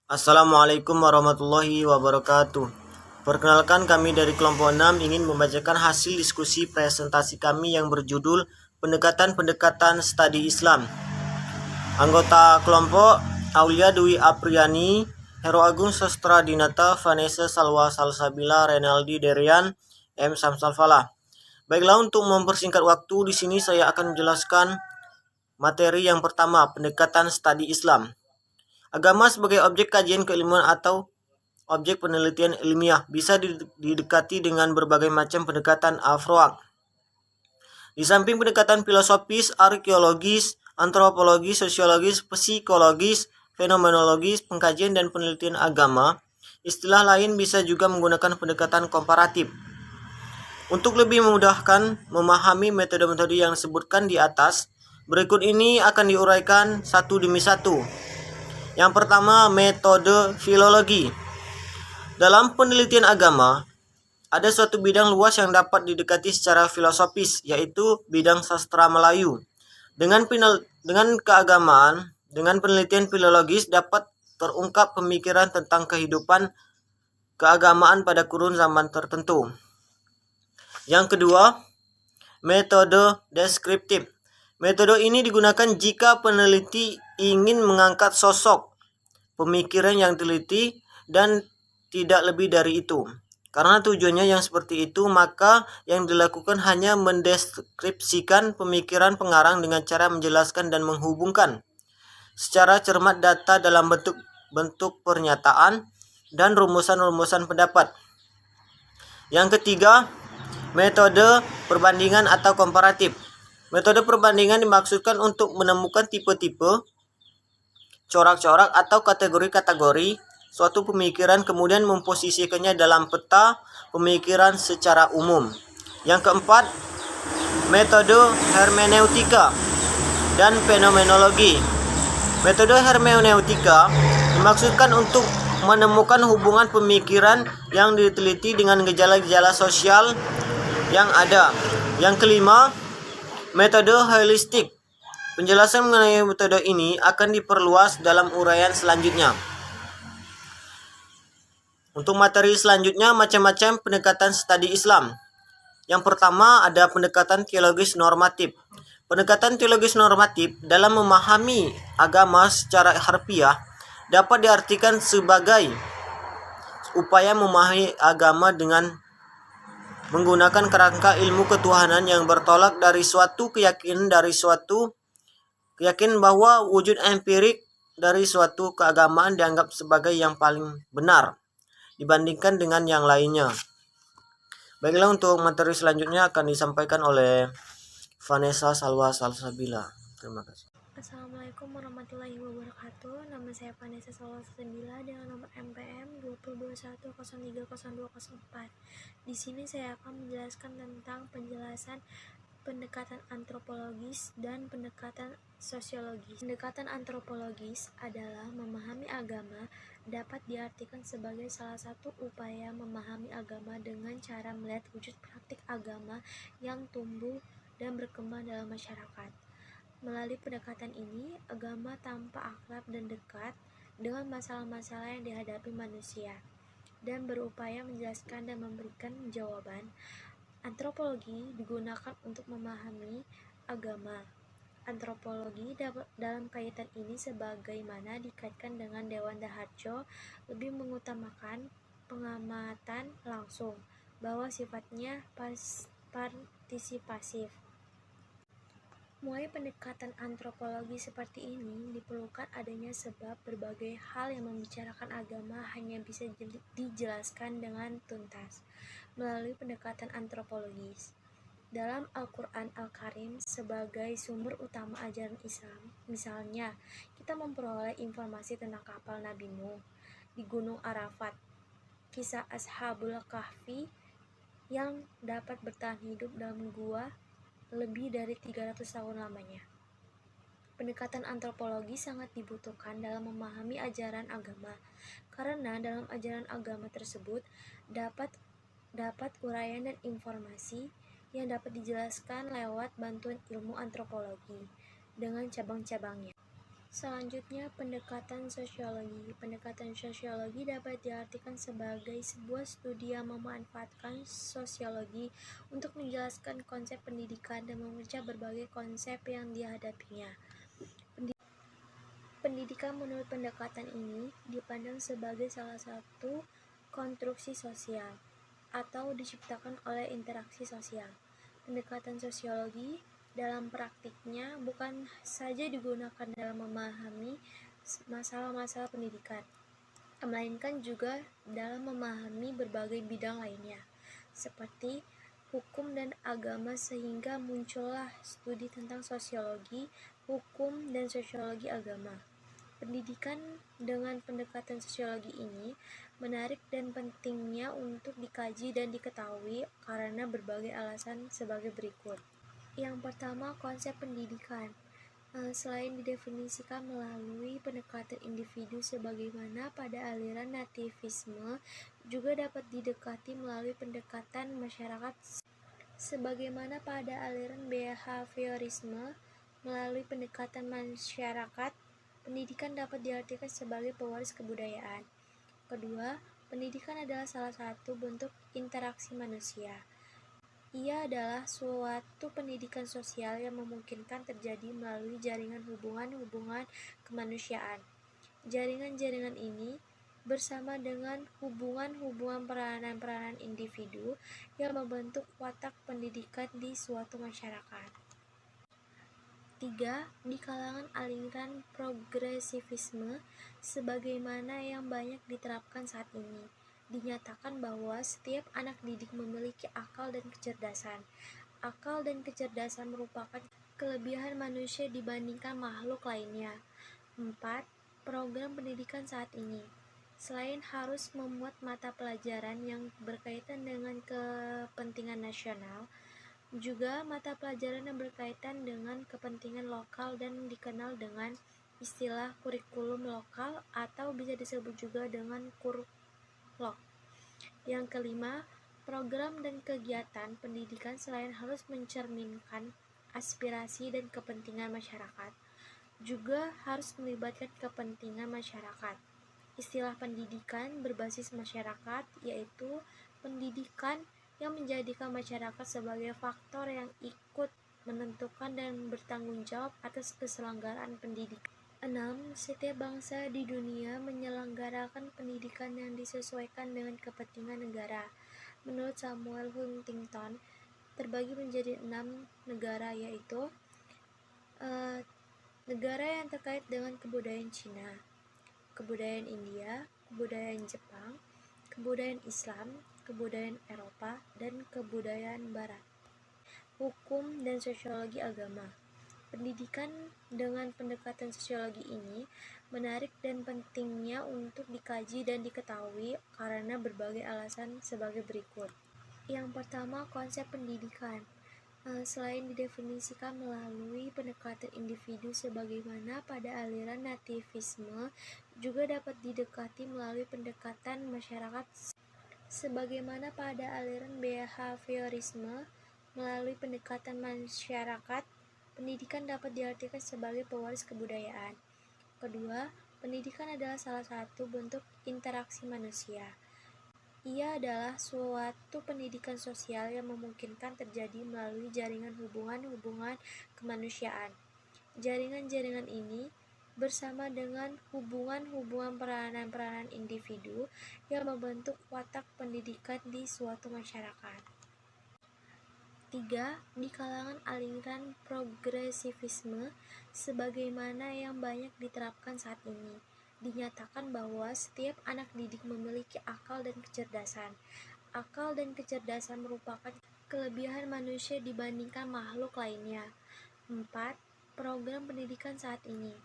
Assalamualaikum warahmatullahi wabarakatuh. Perkenalkan, kami dari kelompok 6 ingin membacakan hasil diskusi presentasi kami yang berjudul Pendekatan-pendekatan Studi Islam. Anggota kelompok Aulia Dwi Apriani, Hero Agung Sastra Dinata, Vanessa Salwa Salsabila, Renaldi Derian, M. Samsalfala. Baiklah, untuk mempersingkat waktu, di sini saya akan menjelaskan materi yang pertama, pendekatan studi Islam. Agama sebagai objek kajian keilmuan atau objek penelitian ilmiah bisa didekati dengan berbagai macam pendekatan afroak. Di samping pendekatan filosofis, arkeologis, antropologis, sosiologis, psikologis, fenomenologis, pengkajian dan penelitian agama, istilah lain bisa juga menggunakan pendekatan komparatif. Untuk lebih memudahkan memahami metode-metode yang disebutkan di atas, berikut ini akan diuraikan satu demi satu. Yang pertama, metode filologi. Dalam penelitian agama, ada suatu bidang luas yang dapat didekati secara filosofis, yaitu bidang sastra Melayu. Dengan keagamaan, dengan penelitian filologis dapat terungkap pemikiran tentang kehidupan keagamaan pada kurun zaman tertentu. Yang kedua, metode deskriptif. Metode ini digunakan jika peneliti ingin mengangkat sosok, pemikiran yang teliti, dan tidak lebih dari itu. Karena tujuannya yang seperti itu, maka yang dilakukan hanya mendeskripsikan pemikiran pengarang dengan cara menjelaskan dan menghubungkan secara cermat data dalam bentuk pernyataan dan rumusan-rumusan pendapat. Yang ketiga, metode perbandingan atau komparatif. Metode perbandingan dimaksudkan untuk menemukan tipe-tipe, corak-corak atau kategori-kategori suatu pemikiran, kemudian memposisikannya dalam peta pemikiran secara umum. Yang keempat, metode hermeneutika dan fenomenologi. Metode hermeneutika dimaksudkan untuk menemukan hubungan pemikiran yang diteliti dengan gejala-gejala sosial yang ada. Yang kelima, metode holistik. Penjelasan mengenai metode ini akan diperluas dalam uraian selanjutnya. Untuk materi selanjutnya, macam-macam pendekatan studi Islam. Yang pertama, ada pendekatan teologis normatif. Pendekatan teologis normatif dalam memahami agama secara harfiah dapat diartikan sebagai upaya memahami agama dengan menggunakan kerangka ilmu ketuhanan yang bertolak dari suatu keyakinan bahwa wujud empirik dari suatu keagamaan dianggap sebagai yang paling benar dibandingkan dengan yang lainnya. Baiklah, untuk materi selanjutnya akan disampaikan oleh Vanessa Salwa Salsabila. Terima kasih. Assalamualaikum warahmatullahi wabarakatuh. Nama saya Vanessa Salwa Salsabila dengan nomor MPM 2021030204. Di sini saya akan menjelaskan tentang penjelasan pendekatan antropologis dan pendekatan sosiologis. Pendekatan antropologis adalah memahami agama, dapat diartikan sebagai salah satu upaya memahami agama dengan cara melihat wujud praktik agama yang tumbuh dan berkembang dalam masyarakat. Melalui pendekatan ini, agama tampak akrab dan dekat dengan masalah-masalah yang dihadapi manusia dan berupaya menjelaskan dan memberikan jawaban. Antropologi digunakan untuk memahami agama. Antropologi dalam kaitan ini sebagaimana dikaitkan dengan Dewan Daharjo lebih mengutamakan pengamatan langsung, bahwa sifatnya partisipasif. Mulai pendekatan antropologi seperti ini diperlukan adanya sebab berbagai hal yang membicarakan agama hanya bisa dijelaskan dengan tuntas melalui pendekatan antropologis. Dalam Al-Quran Al-Karim sebagai sumber utama ajaran Islam, misalnya kita memperoleh informasi tentang kapal Nabi Nuh di Gunung Arafat, kisah Ashabul Kahfi yang dapat bertahan hidup dalam gua lebih dari 300 tahun lamanya. Pendekatan antropologi sangat dibutuhkan dalam memahami ajaran agama, karena dalam ajaran agama tersebut dapat uraian dan informasi yang dapat dijelaskan lewat bantuan ilmu antropologi dengan cabang-cabangnya. Selanjutnya, pendekatan sosiologi. Pendekatan sosiologi dapat diartikan sebagai sebuah studi yang memanfaatkan sosiologi untuk menjelaskan konsep pendidikan dan memecah berbagai konsep yang dihadapinya. Pendidikan menurut pendekatan ini dipandang sebagai salah satu konstruksi sosial atau diciptakan oleh interaksi sosial. Pendekatan sosiologi dalam praktiknya bukan saja digunakan dalam memahami masalah-masalah pendidikan, melainkan juga dalam memahami berbagai bidang lainnya, seperti hukum dan agama, sehingga muncullah studi tentang sosiologi, hukum, dan sosiologi agama. Pendidikan dengan pendekatan sosiologi ini menarik dan pentingnya untuk dikaji dan diketahui karena berbagai alasan sebagai berikut. Yang pertama, konsep pendidikan. Selain didefinisikan melalui pendekatan individu sebagaimana pada aliran nativisme, juga dapat didekati melalui pendekatan masyarakat sebagaimana pada aliran behaviorisme. Melalui pendekatan masyarakat, pendidikan dapat diartikan sebagai pewaris kebudayaan. Kedua, pendidikan adalah salah satu bentuk interaksi manusia. Ia adalah suatu pendidikan sosial yang memungkinkan terjadi melalui jaringan hubungan-hubungan kemanusiaan. Jaringan-jaringan ini bersama dengan hubungan-hubungan peranan-peranan individu yang membentuk watak pendidikan di suatu masyarakat. 3. Di kalangan aliran progresivisme, sebagaimana yang banyak diterapkan saat ini, dinyatakan bahwa setiap anak didik memiliki akal dan kecerdasan. Akal dan kecerdasan merupakan kelebihan manusia dibandingkan makhluk lainnya. 4. Program pendidikan saat ini, selain harus memuat mata pelajaran yang berkaitan dengan kepentingan nasional, juga mata pelajaran yang berkaitan dengan kepentingan lokal dan dikenal dengan istilah kurikulum lokal atau bisa disebut juga dengan kurlok. Yang kelima, program dan kegiatan pendidikan selain harus mencerminkan aspirasi dan kepentingan masyarakat, juga harus melibatkan kepentingan masyarakat. Istilah pendidikan berbasis masyarakat yaitu pendidikan yang menjadikan masyarakat sebagai faktor yang ikut menentukan dan bertanggung jawab atas keselenggaraan pendidikan. 6. Setiap bangsa di dunia menyelenggarakan pendidikan yang disesuaikan dengan kepentingan negara. Menurut Samuel Huntington, terbagi menjadi 6 negara, yaitu negara yang terkait dengan kebudayaan Cina, kebudayaan India, kebudayaan Jepang, kebudayaan Islam, kebudayaan Eropa, dan kebudayaan Barat. Hukum dan sosiologi agama. Pendidikan dengan pendekatan sosiologi ini menarik dan pentingnya untuk dikaji dan diketahui karena berbagai alasan sebagai berikut. Yang pertama, konsep pendidikan. Selain didefinisikan melalui pendekatan individu sebagaimana pada aliran nativisme, juga dapat didekati melalui pendekatan masyarakat sebagaimana pada aliran behaviorisme. Melalui pendekatan masyarakat, pendidikan dapat diartikan sebagai pewaris kebudayaan. Kedua, pendidikan adalah salah satu bentuk interaksi manusia. Ia adalah suatu pendidikan sosial yang memungkinkan terjadi melalui jaringan hubungan-hubungan kemanusiaan. Jaringan-jaringan ini bersama dengan hubungan-hubungan peranan-peranan individu yang membentuk watak pendidikan di suatu masyarakat. 3. Di kalangan aliran progresivisme, sebagaimana yang banyak diterapkan saat ini, dinyatakan bahwa setiap anak didik memiliki akal dan kecerdasan. Akal dan kecerdasan merupakan kelebihan manusia dibandingkan makhluk lainnya. 4. Program pendidikan saat ini,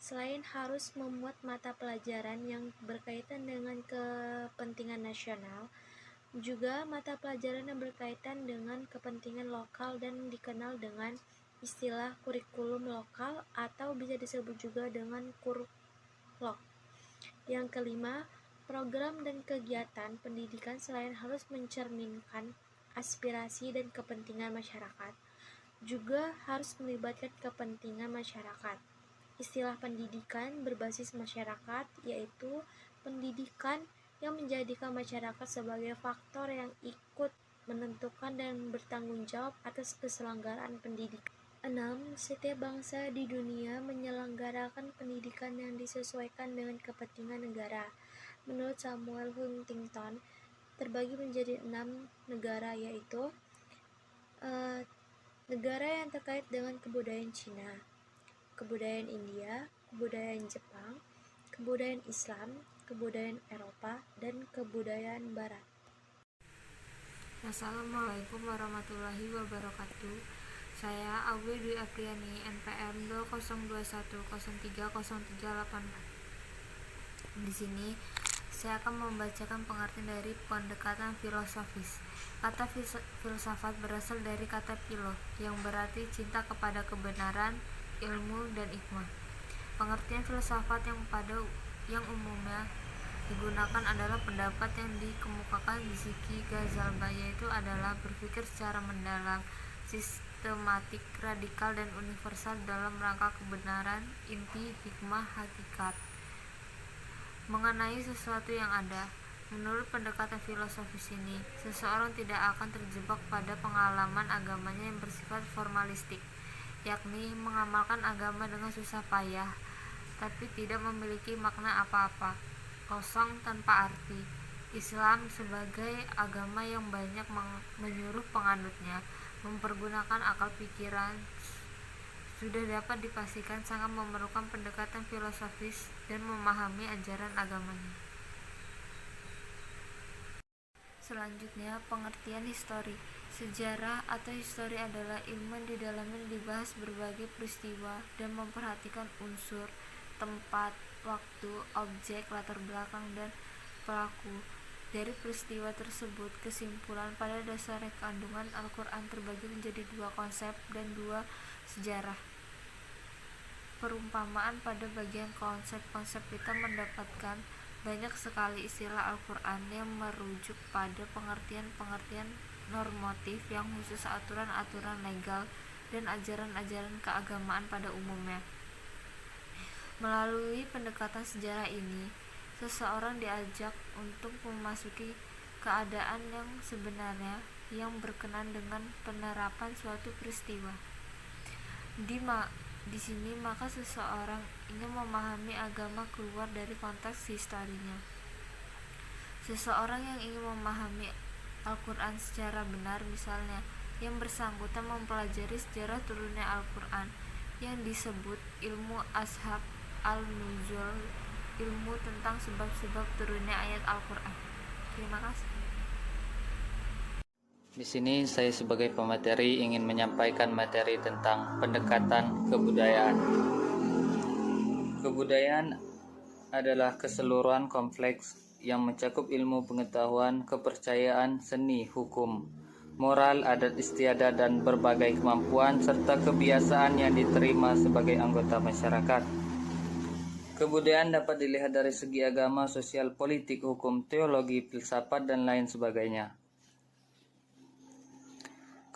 selain harus memuat mata pelajaran yang berkaitan dengan kepentingan nasional, juga mata pelajaran yang berkaitan dengan kepentingan lokal dan dikenal dengan istilah kurikulum lokal atau bisa disebut juga dengan kurlok. Yang kelima, program dan kegiatan pendidikan selain harus mencerminkan aspirasi dan kepentingan masyarakat, juga harus melibatkan kepentingan masyarakat. istilah pendidikan berbasis masyarakat, yaitu pendidikan yang menjadikan masyarakat sebagai faktor yang ikut menentukan dan bertanggung jawab atas keselenggaraan pendidikan. 6. Setiap bangsa di dunia menyelenggarakan pendidikan yang disesuaikan dengan kepentingan negara. Menurut Samuel Huntington, terbagi menjadi 6 negara, yaitu negara yang terkait dengan kebudayaan Cina, kebudayaan India, kebudayaan Jepang, kebudayaan Islam, kebudayaan Eropa, dan kebudayaan Barat. Assalamualaikum warahmatullahi wabarakatuh. Saya Awe Dwi Apriani, NPM 2021030784. Di sini saya akan membacakan pengertian dari pendekatan filosofis. Kata filsafat berasal dari kata philo, yang berarti cinta kepada kebenaran, ilmu, dan hikmah. Pengertian filsafat yang umumnya digunakan adalah pendapat yang dikemukakan Ziki Ghazalba, yaitu adalah berpikir secara mendalam, sistematik, radikal, dan universal dalam rangka kebenaran, inti, hikmah, hakikat mengenai sesuatu yang ada. Menurut pendekatan filosofis ini, seseorang tidak akan terjebak pada pengalaman agamanya yang bersifat formalistik, yakni mengamalkan agama dengan susah payah, tapi tidak memiliki makna apa-apa, kosong tanpa arti. Islam sebagai agama yang banyak menyuruh penganutnya mempergunakan akal pikiran sudah dapat dipastikan sangat memerlukan pendekatan filosofis dan memahami ajaran agamanya. Selanjutnya, pengertian histori. Sejarah atau histori adalah ilmu di dalamnya dibahas berbagai peristiwa dan memperhatikan unsur, tempat, waktu, objek, latar belakang, dan pelaku. Dari peristiwa tersebut, kesimpulan pada dasarnya kandungan Al-Quran terbagi menjadi 2 konsep dan 2 sejarah. Perumpamaan pada bagian konsep kita mendapatkan banyak sekali istilah Al-Quran yang merujuk pada pengertian-pengertian normatif yang khusus aturan-aturan legal dan ajaran-ajaran keagamaan pada umumnya. Melalui pendekatan sejarah ini, seseorang diajak untuk memasuki keadaan yang sebenarnya yang berkenan dengan penerapan suatu peristiwa. Di sini maka seseorang ingin memahami agama keluar dari konteks historinya. Seseorang yang ingin memahami Al-Quran secara benar, misalnya yang bersangkutan mempelajari sejarah turunnya Al-Quran yang disebut ilmu ashab al-nuzul, ilmu tentang sebab-sebab turunnya ayat Al-Quran. Terima kasih. Di sini saya sebagai pemateri ingin menyampaikan materi tentang pendekatan kebudayaan. Kebudayaan adalah keseluruhan kompleks yang mencakup ilmu pengetahuan, kepercayaan, seni, hukum, moral, adat istiadat, dan berbagai kemampuan serta kebiasaan yang diterima sebagai anggota masyarakat. Kebudayaan dapat dilihat dari segi agama, sosial, politik, hukum, teologi, filsafat, dan lain sebagainya.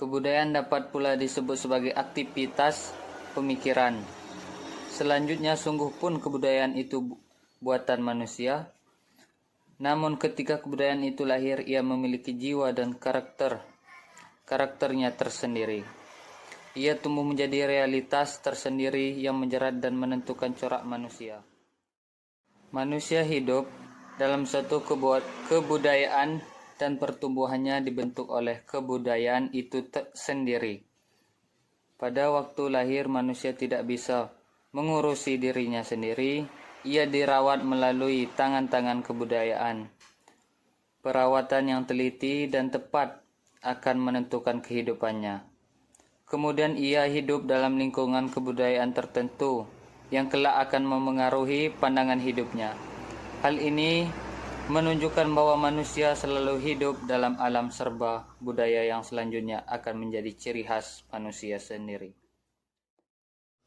Kebudayaan dapat pula disebut sebagai aktivitas pemikiran. Selanjutnya, sungguh pun kebudayaan itu buatan manusia. Namun ketika kebudayaan itu lahir, ia memiliki jiwa dan karakternya tersendiri. Ia tumbuh menjadi realitas tersendiri yang menjerat dan menentukan corak manusia. Manusia hidup dalam suatu kebudayaan dan pertumbuhannya dibentuk oleh kebudayaan itu sendiri. Pada waktu lahir, manusia tidak bisa mengurusi dirinya sendiri. Ia dirawat melalui tangan-tangan kebudayaan. Perawatan yang teliti dan tepat akan menentukan kehidupannya. Kemudian ia hidup dalam lingkungan kebudayaan tertentu yang kelak akan memengaruhi pandangan hidupnya. Hal ini menunjukkan bahwa manusia selalu hidup dalam alam serba budaya yang selanjutnya akan menjadi ciri khas manusia sendiri.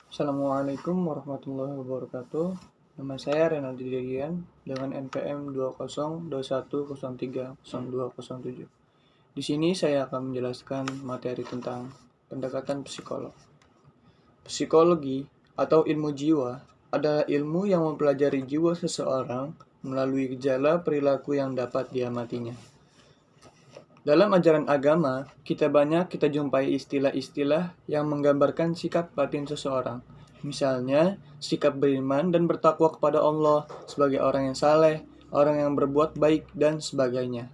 Assalamualaikum warahmatullahi wabarakatuh. Nama saya Renaldi Dedian dengan NPM 2021030207. Di sini saya akan menjelaskan materi tentang pendekatan psikolog. Psikologi atau ilmu jiwa adalah ilmu yang mempelajari jiwa seseorang melalui gejala perilaku yang dapat diamatinya. Dalam ajaran agama, kita jumpai istilah-istilah yang menggambarkan sikap batin seseorang. Misalnya, sikap beriman dan bertakwa kepada Allah sebagai orang yang saleh, orang yang berbuat baik, dan sebagainya.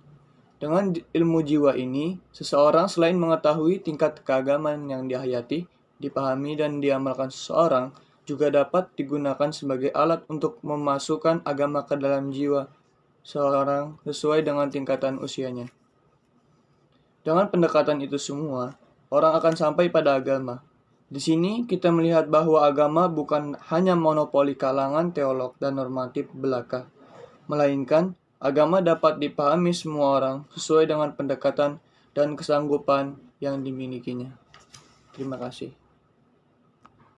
Dengan ilmu jiwa ini, seseorang selain mengetahui tingkat keagamaan yang dihayati, dipahami dan diamalkan seseorang, juga dapat digunakan sebagai alat untuk memasukkan agama ke dalam jiwa seseorang sesuai dengan tingkatan usianya. Dengan pendekatan itu semua, orang akan sampai pada agama. Di sini kita melihat bahwa agama bukan hanya monopoli kalangan teolog dan normatif belaka, melainkan agama dapat dipahami semua orang sesuai dengan pendekatan dan kesanggupan yang dimilikinya. Terima kasih.